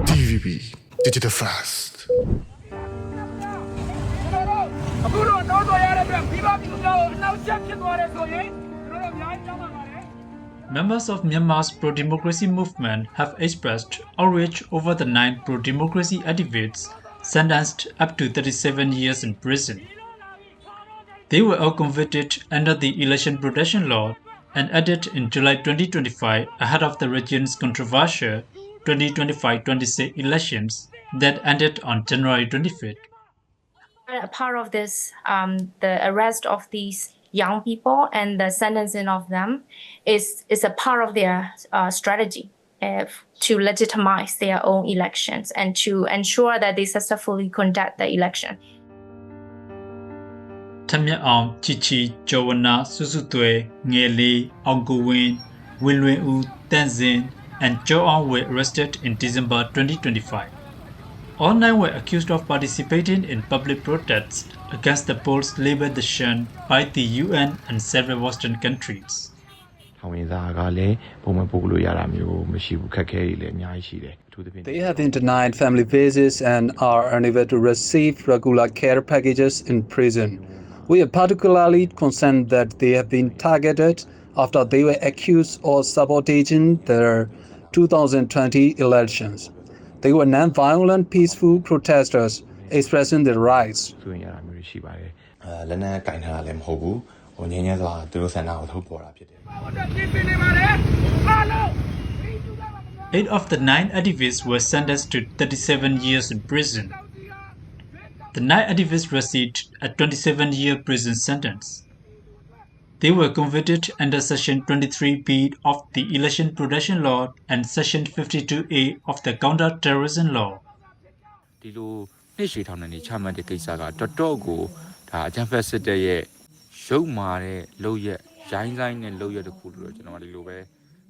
DVB Digital Fast. Members of Myanmar's pro-democracy movement have expressed outrage over the 9 pro-democracy activists sentenced up to 37 years in prison. They were all convicted under the Election Protection Law and added in July 2025 ahead of the region's controversial 2025-26 elections that ended on January 25th. A part of this, the arrest of these young people and the sentencing of them is a part of their strategy to legitimize their own elections and to ensure that they successfully conduct the election. Htet Myat Aung, Chichi, Joanna, Susutwe, Ngele, Aungkowin, Wilwin U, Tenzin, and Jo Aung were arrested in December 2025. All 9 were accused of participating in public protests against the police labor decision by the UN and several Western countries. They have been denied family visits and are unable to receive regular care packages in prison. We are particularly concerned that they have been targeted after they were accused of sabotaging the 2020 elections. They were non-violent, peaceful protesters expressing their rights. 8 of the 9 activists were sentenced to 37 years in prison. The 9 activists received a 27-year prison sentence. They were convicted under Section 23B of the Election Protection Law and Section 52A of the Counter-Terrorism Law.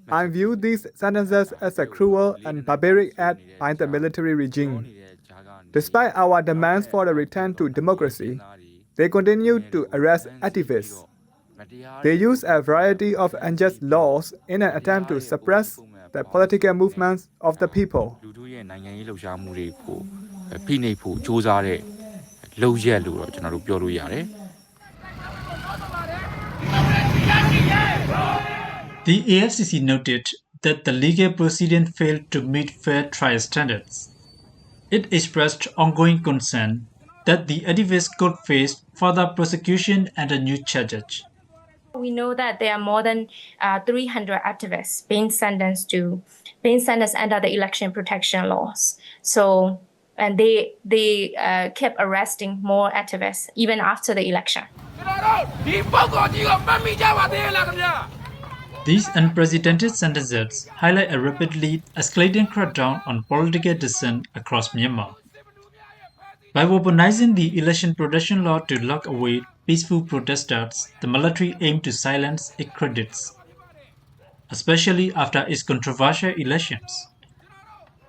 I view these sentences as a cruel and barbaric act by the military regime. Despite our demands for a return to democracy, they continue to arrest activists. They use a variety of unjust laws in an attempt to suppress the political movements of the people. The AFCC noted that the legal proceeding failed to meet fair trial standards. It expressed ongoing concern that the activists could face further prosecution and a new charge. We know that there are more than 300 activists being sentenced under the election protection laws. And they kept arresting more activists even after the election. These unprecedented sentences highlight a rapidly escalating crackdown on political dissent across Myanmar. By weaponizing the election protection law to lock away peaceful protesters, the military aimed to silence its critics, especially after its controversial elections.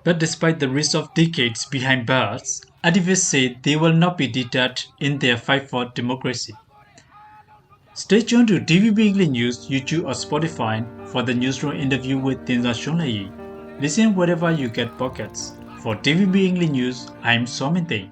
But despite the risk of decades behind bars, activists say they will not be deterred in their fight for democracy. Stay tuned to DVB English News, YouTube or Spotify for the newsroom interview with Tinza Shonlayi. Listen wherever you get podcasts. For DVB English News, I'm Sominthe.